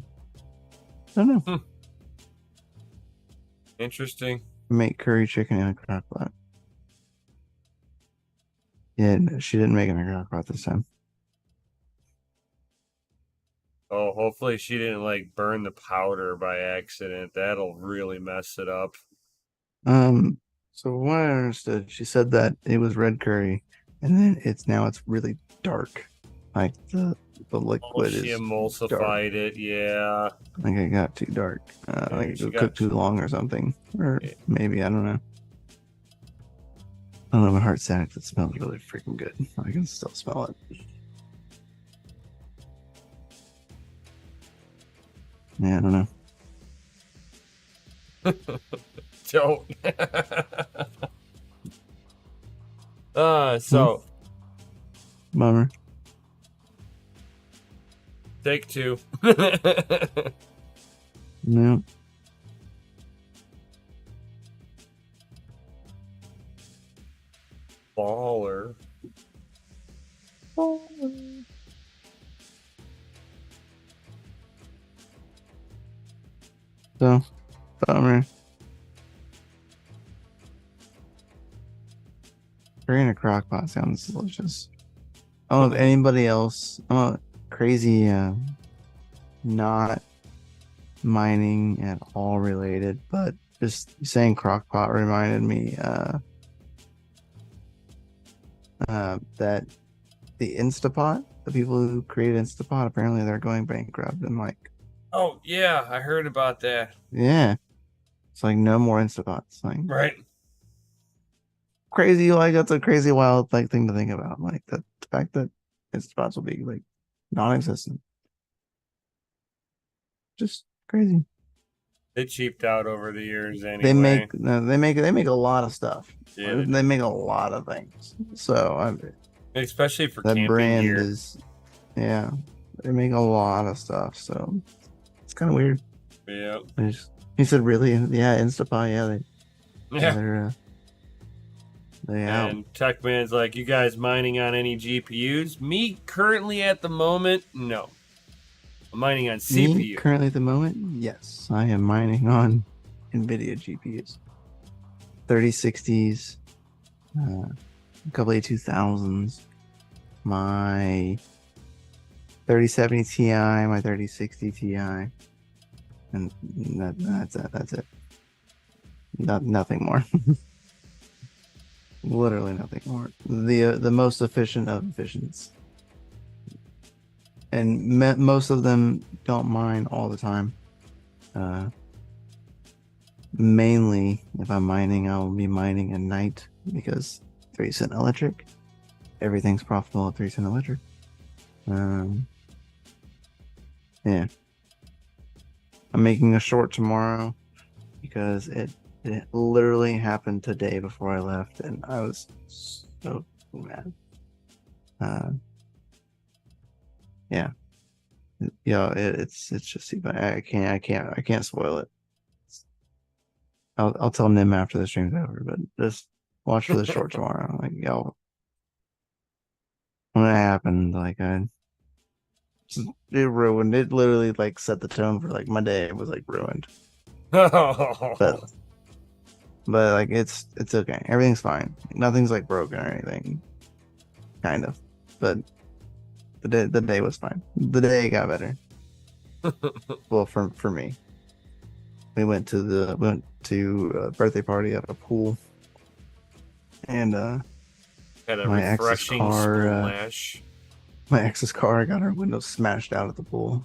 I don't know. Interesting. Make curry chicken in a crock pot. Yeah, no, she didn't make it in a crock pot this time. Oh, hopefully she didn't like burn the powder by accident. That'll really mess it up. So what I understood, she said that it was red curry, and then it's really dark. Like the liquid she is emulsified dark. it, yeah. Like it got too dark. Like it cooked too long or something. Or maybe, I don't know. I don't know, my heart's sad because it smells really freaking good. I can still smell it. Yeah, I don't know. Don't. So Bummer. take two. No. Baller. So, bummer. Curry in a crock pot sounds delicious. I don't know if anybody else, I'm a crazy, not mining at all related, but just saying crock pot reminded me that the Instapot, the people who created Instapot, apparently they're going bankrupt and like, Oh yeah, I heard about that. yeah, it's like no more Instapots. Like, Right. crazy, like that's a crazy wild like thing to think about. Like the fact that Instapots will be like non-existent. Just crazy. They cheaped out over the years anyway. They make a lot of stuff. Yeah, They make a lot of things. So especially for that camping brand gear. is, yeah, they make a lot of stuff. So it's kind of weird. Yeah. He said, really? Yeah, Instapot. Yeah, they out. And Techman's like, you guys mining on any GPUs? Me currently at the moment, no. I'm mining on CPU. Me currently at the moment, yes, I am mining on NVIDIA GPUs, 3060s, a couple of 2000s, my 3070 Ti, my 3060 Ti, and that's it. Nothing more. Literally nothing more. The most efficient of efficients. And most of them don't mine all the time. Mainly, if I'm mining, I'll be mining at night because 3-cent electric. Everything's profitable at 3-cent electric. Yeah. I'm making a short tomorrow because It literally happened today before I left, and I was so mad. Yeah, it's just I can't spoil it. I'll tell Nim after the stream's over, but just watch for the short tomorrow. Like, yo, when it happened, like it ruined. It literally like set the tone for like my day. It was like ruined. But like it's okay. Everything's fine. Nothing's like broken or anything. Kind of. But the day was fine. The day got better. Well, for me. We went to a birthday party at a pool. And Had a my ex's refreshing car splash. got her window smashed out at the pool.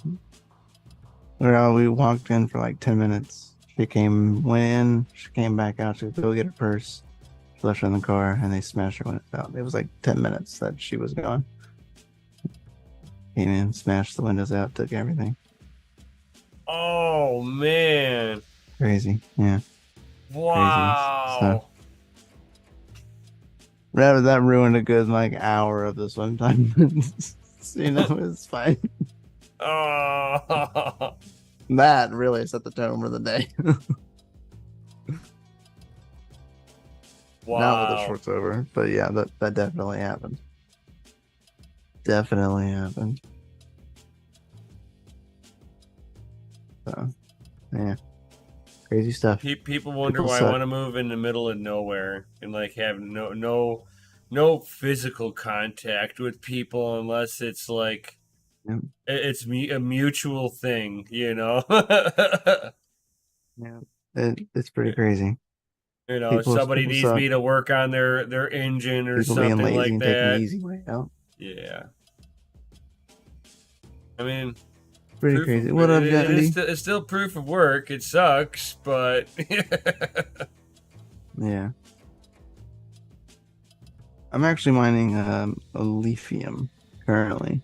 We walked in for like 10 minutes. Went in, she came back out, she would go get her purse. She left her in the car, and they smashed her window out. It was like 10 minutes that she was gone. Came in, smashed the windows out, took everything. Oh man! Crazy, yeah. Wow. Crazy. So that ruined a good like hour of this one time. It's fine. Oh. That really set the tone for the day. Wow. Now that the short's over, but yeah, that definitely happened. Definitely happened. So, yeah, crazy stuff. People wonder why I want to move in the middle of nowhere and like have no physical contact with people unless it's like it's a mutual thing, you know. Yeah, it's pretty crazy. You know, somebody needs me to work on their engine or something being lazy like and that. Taking the easy way out. Yeah. I mean, pretty crazy. What up, Johnny? It's still proof of work. It sucks, but yeah. I'm actually mining a lithium currently.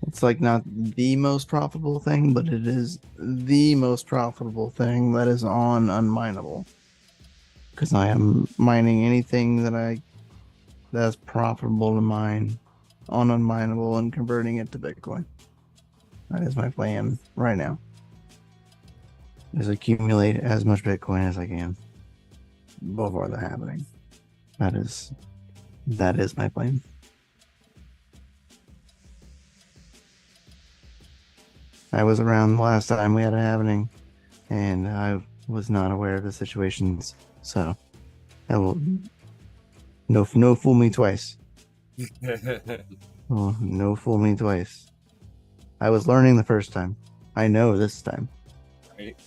It's like not the most profitable thing, but it is the most profitable thing that is on unminable. Because I am mining anything that's profitable to mine on unminable and converting it to Bitcoin. That is my plan right now. Is accumulate as much Bitcoin as I can before that happening. That is my plan. I was around the last time we had it happening, and I was not aware of the situations. So, I will no fool me twice. Oh, no fool me twice. I was learning the first time. I know this time. Right.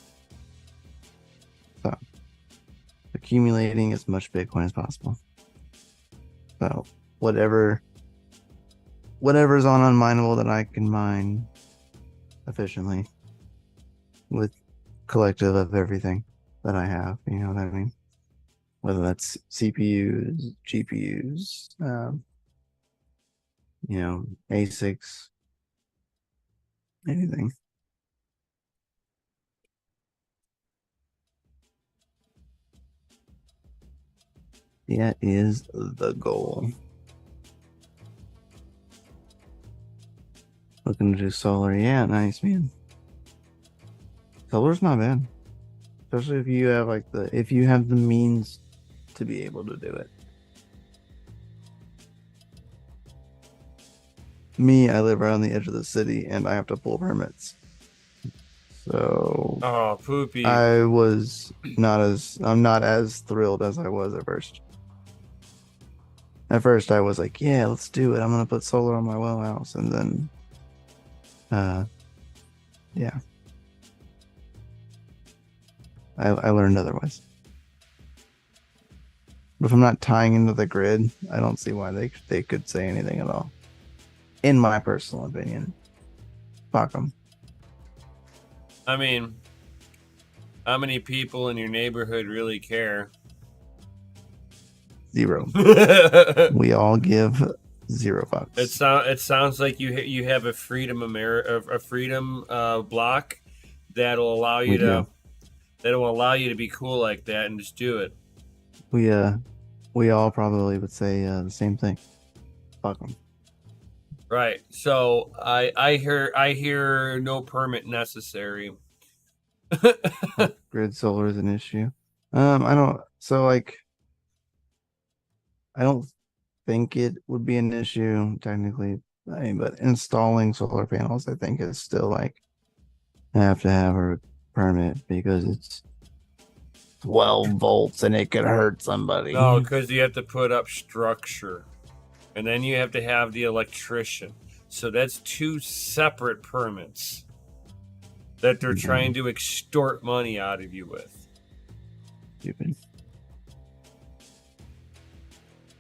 So, accumulating as much Bitcoin as possible. So, whatever's on unminable that I can mine efficiently with collective of everything that I have, you know what I mean? Whether that's CPUs, GPUs, ASICs, anything. That is the goal. Looking to do solar. Yeah, nice, man. Solar's not bad. Especially if you have if you have the means to be able to do it. Me, I live right on the edge of the city and I have to pull permits. So oh, poopy. I'm not as thrilled as I was at first. At first I was like, yeah, let's do it. I'm gonna put solar on my well house, and then yeah. I learned otherwise. But if I'm not tying into the grid, I don't see why they could say anything at all. In my personal opinion. Fuck them. I mean, how many people in your neighborhood really care? 0. We all give 0 fucks. It sounds like you have a freedom block that'll allow you to They don't allow you to be cool like that and just do it. We all probably would say the same thing. Fuck them. Right. So I hear no permit necessary. Grid solar is an issue. I don't. So like, I don't think it would be an issue technically. I mean, but installing solar panels, I think, is still like have to have a permit because it's 12 volts and it could hurt somebody. No, because you have to put up structure, and then you have to have the electrician. So that's 2 separate permits that they're trying to extort money out of you with. Stupid.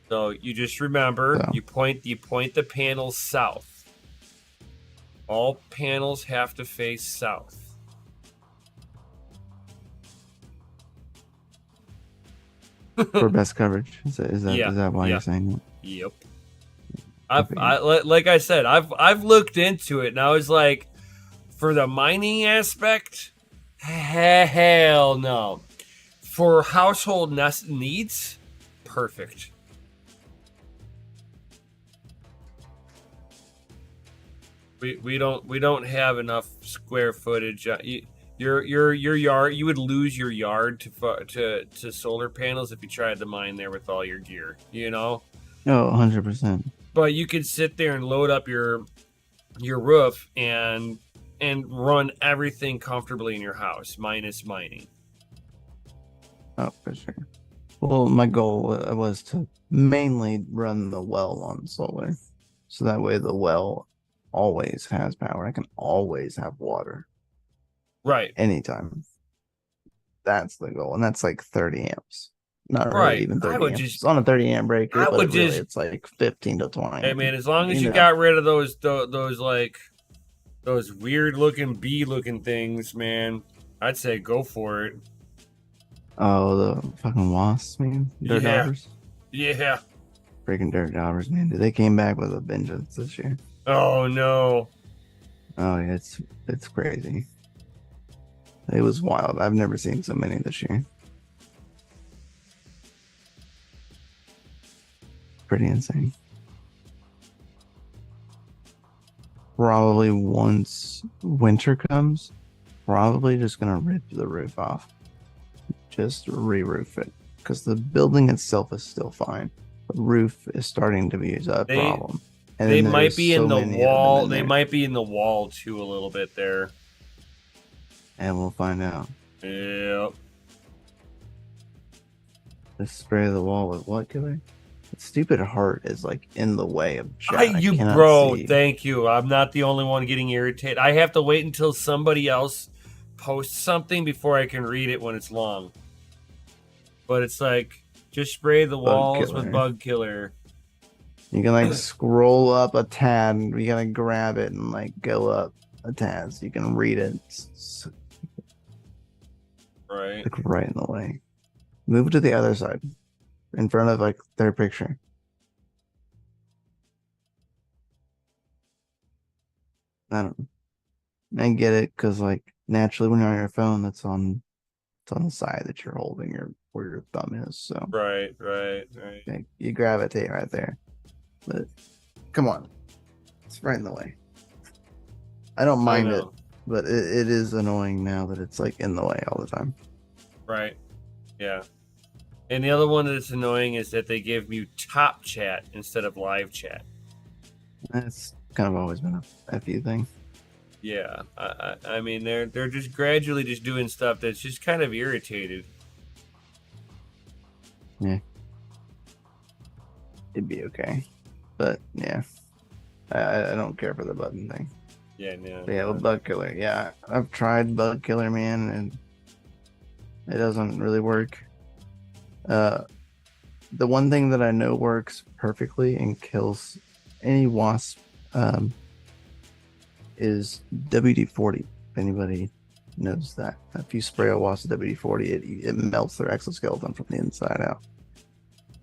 So you just remember, you point the panels south. All panels have to face south. For best coverage. Is that why you're saying that? Yep. Like I said, I've looked into it, and I was like, for the mining aspect, hell no. For household needs, perfect. We don't have enough square footage. Your yard, you would lose your yard to solar panels if you tried to mine there with all your gear. You know. Oh, 100%. But you could sit there and load up your roof and run everything comfortably in your house, minus mining. Oh, for sure. Well, my goal was to mainly run the well on solar, so that way the well always has power. I can always have water. Right. Anytime. That's the goal, and that's like 30 amps. Not right. Really even 30 amps. Just, it's on a 30 amp breaker, I but would really just, it's like 15 to 20. Hey man, as long as you got rid of those weird looking bee looking things, man, I'd say go for it. Oh, the fucking wasps, man. Dirt daubers. Yeah. Freaking dirt daubers, man. They came back with a vengeance this year. Oh no. Oh yeah, it's crazy. It was wild. I've never seen so many this year. Pretty insane. Probably once winter comes, probably just gonna rip the roof off. Just re-roof it. Because the building itself is still fine. The roof is starting to be a problem. And they might be in the wall. They might be in the wall too a little bit there. And we'll find out. Yep. Let's spray the wall with what, killer? The stupid heart is like in the way of chat. Bro, thank you. I'm not the only one getting irritated. I have to wait until somebody else posts something before I can read it when it's long. But it's like, just spray the walls with bug killer. You can like scroll up a tab. You gotta grab it and like go up a tab so you can read it. Right. Like right in the way. Move to the other side. In front of like their picture. I don't know. I get it because like naturally when you're on your phone, it's on the side that you're holding where your thumb is. So right. Okay, you gravitate right there. But come on, it's right in the way. I don't mind it, but it is annoying now that it's like in the way all the time. Right. Yeah. And the other one that's annoying is that they give you top chat instead of live chat. That's kind of always been a FU thing. Yeah, I mean they're just gradually just doing stuff that's just kind of irritated. Yeah, it'd be okay, but yeah, I don't care for the button thing. Yeah, no. Yeah, with bug killer. Yeah, I've tried bug killer, man, and it doesn't really work. The one thing that I know works perfectly and kills any wasp is WD-40. If anybody knows that, if you spray a wasp with WD-40, it melts their exoskeleton from the inside out,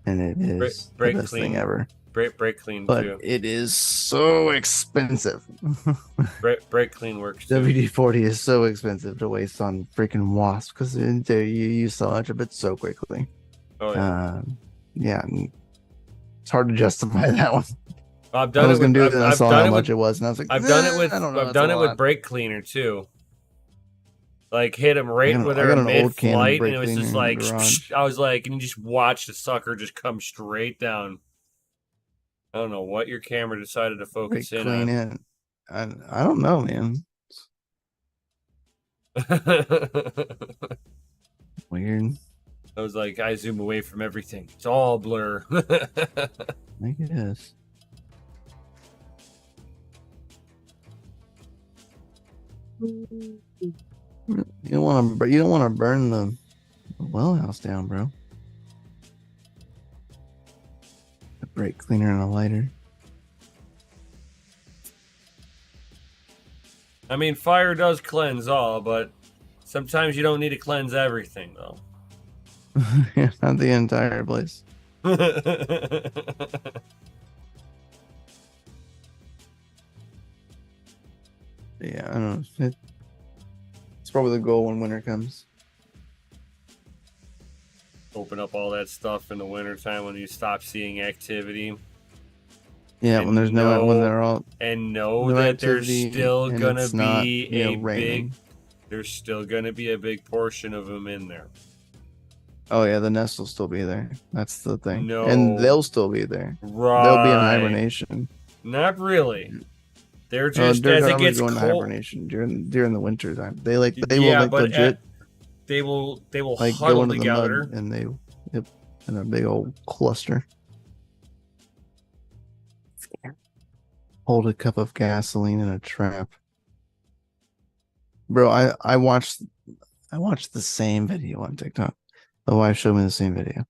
and it is the best thing ever. Brake clean but too. it is so expensive. Brake clean works too. WD-40 is so expensive to waste on freaking wasp because you use so much of it so quickly. Oh yeah. Yeah, it's hard to justify that one. I've I done was it gonna with do it, and I I've saw done how it much with it was, and I was like, I've done it I with don't know, I've that's a done it with lot. brake cleaner too. Like hit him right I when got they're an old can of mid-flight, and brake it was cleaner just in the like garage. I was like, and you just watch the sucker just come straight down. I don't know what your camera decided to Brake focus in clean on. it. I don't know, man. Weird. I was like, I zoom away from everything. It's all blur. I guess. You don't want to burn the well house down, bro. A brake cleaner and a lighter. I mean, fire does cleanse all, but sometimes you don't need to cleanse everything, though. Yeah, not the entire place. Yeah, I don't know. It's probably the goal when winter comes. Open up all that stuff in the wintertime when you stop seeing activity. Yeah, And when there's when they're all and know no that there's activity still and gonna it's not, be raining. there's still gonna be a big portion of them in there. Oh yeah, the nest will still be there. That's the thing. No. And they'll still be there. Right. They'll be in hibernation. Not really. They're just dirt as it dogs gets go into cold. hibernation during the winter time. They will but legit they will like huddle go into together. the mud and in a big old cluster. Hold a cup of gasoline in a trap. Bro, I watched the same video on TikTok. The wife showed me the same video.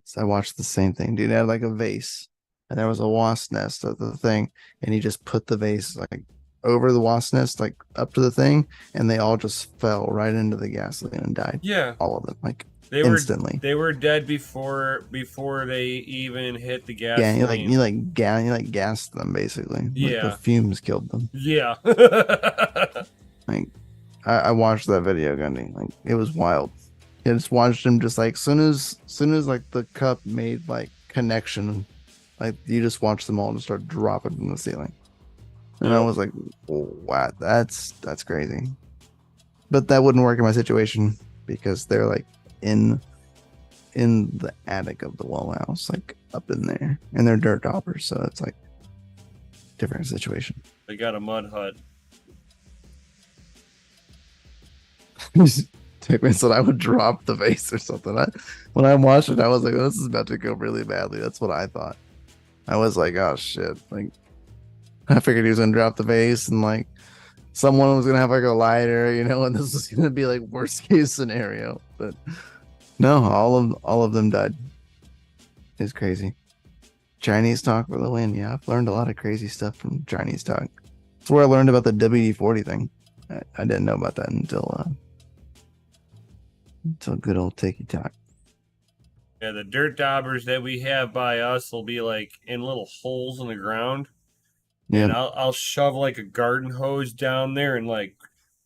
So I watched the same thing. Dude had like a vase, and there was a wasp nest at the thing, and he just put the vase like over the wasp nest, like up to the thing, and they all just fell right into the gasoline and died. Yeah, all of them, like instantly. Instantly. They were dead before they even hit the gasoline. Yeah, you gassed them basically. Yeah, like the fumes killed them. Yeah. Like I watched that video, Gundy. Like it was wild. I just watched him just like soon as like the cup made like connection, like you just watched them all just start dropping from the ceiling. And I was like, wow, that's crazy. But that wouldn't work in my situation because they're like in the attic of the well house, like up in there, and they're dirt daubers, so it's like different situation. They got a mud hut. Tickles said I would drop the vase or something. When I watched it, I was like, oh, this is about to go really badly. That's what I thought. I was like, oh shit. Like I figured he was gonna drop the vase and like someone was gonna have like a lighter, and this was gonna be like worst case scenario. But no, all of them died. It's crazy. Chinese talk for the win. Yeah, I've learned a lot of crazy stuff from Chinese talk. That's where I learned about the WD-40 thing. I didn't know about that until good old Tiki Talk. Yeah, the dirt daubers that we have by us will be like in little holes in the ground. Yeah. And I'll shove like a garden hose down there and like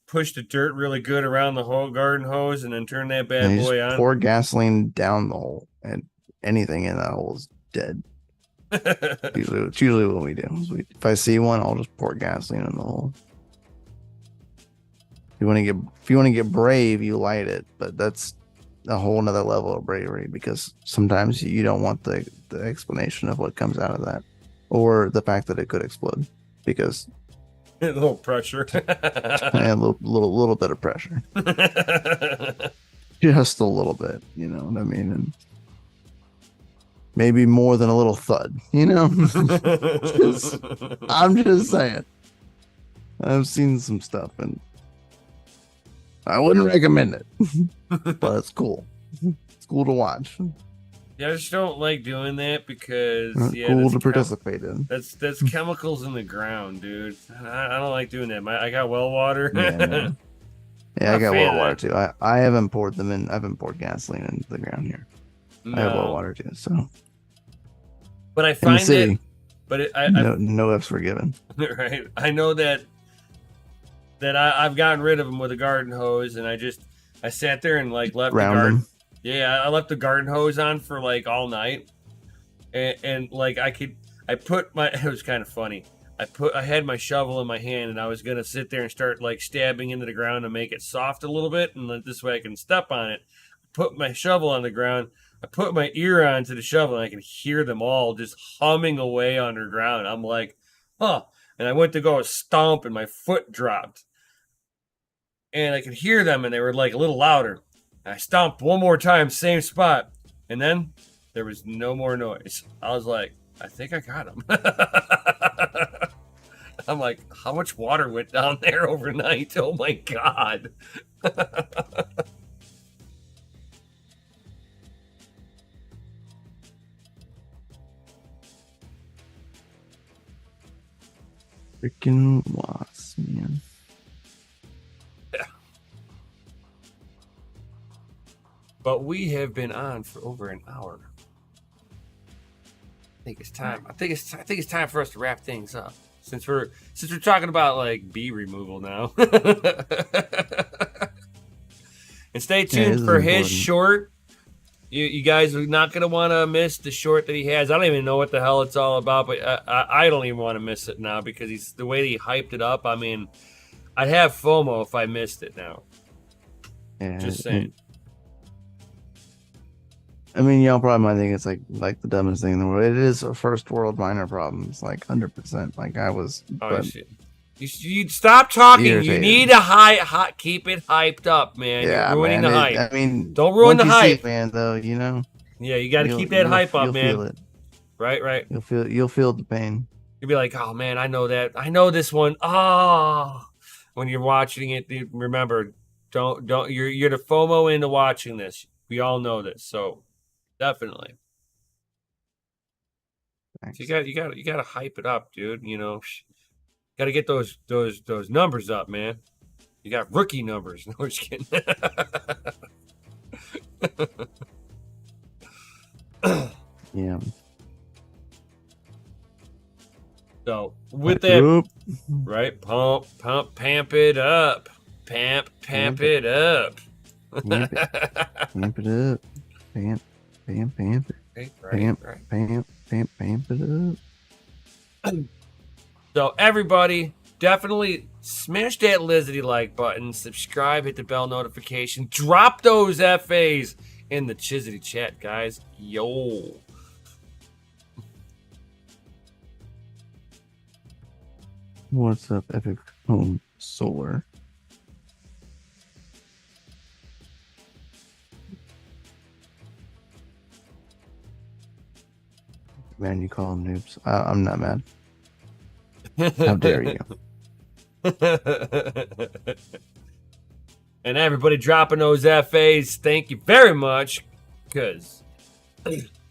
push the dirt really good around the whole garden hose and then turn that bad boy on. Pour gasoline down the hole and anything in that hole is dead. It's usually what we do. If I see one, I'll just pour gasoline in the hole. If you want to get brave, you light it, but that's a whole nother level of bravery because sometimes you don't want the explanation of what comes out of that or the fact that it could explode because a little pressure. A little bit of pressure. Just a little bit, you know what I mean? And maybe more than a little thud, I'm just saying. I've seen some stuff and I wouldn't recommend it, but it's cool. It's cool to watch. Yeah, I just don't like doing that because cool to participate in. That's chemicals in the ground, dude. I don't like doing that. I got well water. Yeah, I got well water too. I haven't poured them in. I haven't poured gasoline into the ground here. No. I have well water too. So, But I In the find city, that, but no F's forgiven. right. I know that I've gotten rid of them with a garden hose, and I sat there and like left the Round garden. them. Yeah, I left the garden hose on for like all night, and like I put my. It was kind of funny. I had my shovel in my hand, and I was gonna sit there and start like stabbing into the ground to make it soft a little bit, and this way I can step on it. Put my shovel on the ground. I put my ear onto the shovel, and I can hear them all just humming away underground. I'm like, huh. And I went to go stomp, and my foot dropped. And I could hear them, and they were like a little louder. I stomped one more time, same spot, and then there was no more noise. I was like, I think I got him. I'm like, how much water went down there overnight? Oh my god. Freaking wasp, man. But we have been on for over an hour. I think it's time. I think it's time for us to wrap things up. Since we're talking about like bee removal now. And stay tuned for his short. You guys are not going to want to miss the short that he has. I don't even know what the hell it's all about, but I don't even want to miss it now because the way that he hyped it up. I mean, I'd have FOMO if I missed it now. Yeah, just saying. I mean, y'all probably might think it's like the dumbest thing in the world. It is a first world minor problem. It's like 100%. Like I was. Oh shit! You stop talking. Irritated. You need to keep it hyped up, man. Yeah, you're ruining the hype. I mean, don't ruin the hype, man. Though you know. Yeah, you got to keep that hype up, man. Feel it. Right. You'll feel the pain. You'll be like, oh man, I know that. I know this one. Oh, when you're watching it, remember, don't. You're the FOMO into watching this. We all know this, so. Definitely. So you got to hype it up, dude. You know, got to get those numbers up, man. You got rookie numbers. No, I'm just kidding. Yeah. So with that, right? Pamp it up. Pamp it up. Pamp it up. Pamp it. Pamp it up. So everybody, definitely smash that Lizzie like button, subscribe, hit the bell notification, drop those FAs in the Chizity chat, guys. Yo. What's up, Epic Home Solar? Man, you call them noobs. I'm not mad. How dare you? And everybody dropping those FAs, thank you very much, because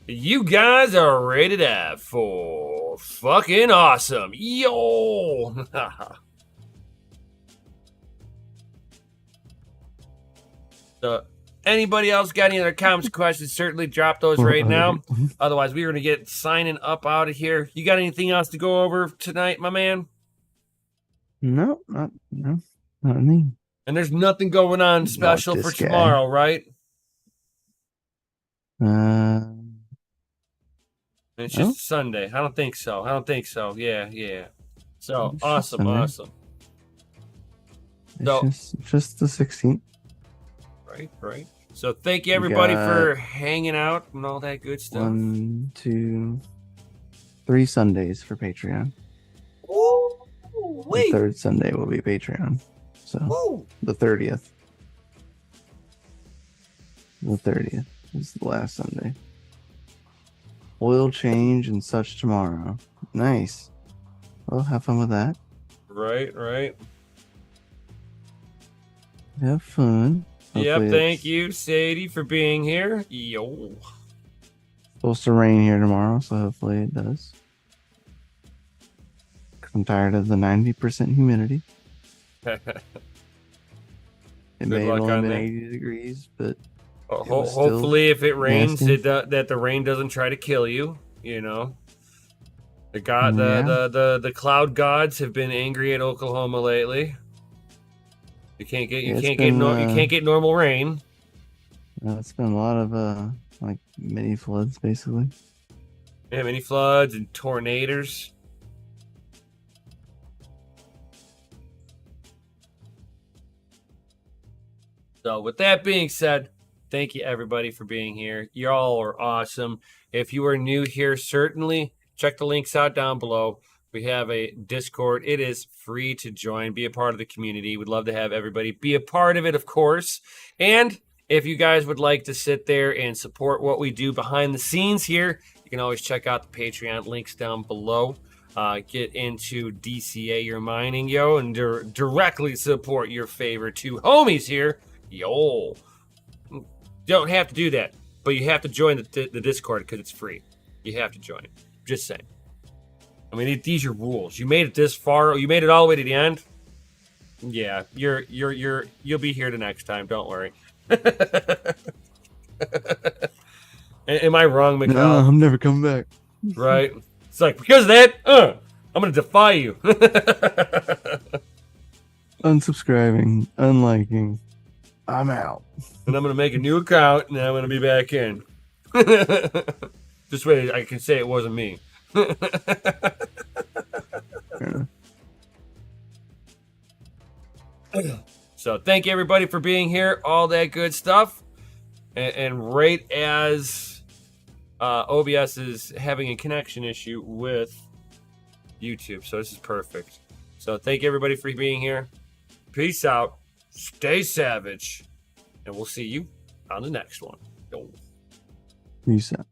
you guys are rated F for fucking awesome. Yo! So, anybody else got any other comments, questions? Certainly drop those right now. Otherwise, we're going to get signing up out of here. You got anything else to go over tonight, my man? No, not me. And there's nothing going on special for tomorrow, right? It's just Sunday. I don't think so. Yeah. So, awesome. It's just the 16th. Right. So thank you everybody for hanging out and all that good stuff. 1, 2, 3 Sundays for Patreon. Ooh, the third Sunday will be Patreon. So the 30th. The 30th is the last Sunday. Oil change and such tomorrow. Nice. Well, have fun with that. Right. Have fun. Yep, thank you, Sadie, for being here. Yo. Supposed to rain here tomorrow, so hopefully it does. I'm tired of the 90% humidity. It may have only been 80 degrees, but hopefully if it rains, that the rain doesn't try to kill you, you know. The cloud gods have been angry at Oklahoma lately. You can't get normal rain. It's been a lot of like mini floods, basically. Yeah, mini floods and tornadoes. So with that being said, thank you everybody for being here. Y'all are awesome. If you are new here, certainly check the links out down below. We have a Discord. It is free to join. Be a part of the community. We'd love to have everybody be a part of it, of course. And if you guys would like to sit there and support what we do behind the scenes here, you can always check out the Patreon links down below. Get into DCA your mining, yo, and directly support your favorite two homies here. Yo. Don't have to do that, but you have to join the Discord because it's free. You have to join it. Just saying. I mean, these are rules. You made it this far. You made it all the way to the end. Yeah, you'll be here the next time. Don't worry. Am I wrong, Mikhail? No, I'm never coming back. Right? It's like, because of that, I'm going to defy you. Unsubscribing, unliking. I'm out. And I'm going to make a new account, and I'm going to be back in. This way I can say it wasn't me. So thank you everybody for being here, all that good stuff. And right as OBS is having a connection issue with YouTube, so this is perfect. So thank you everybody for being here. Peace out, stay savage, and we'll see you on the next one. Peace out.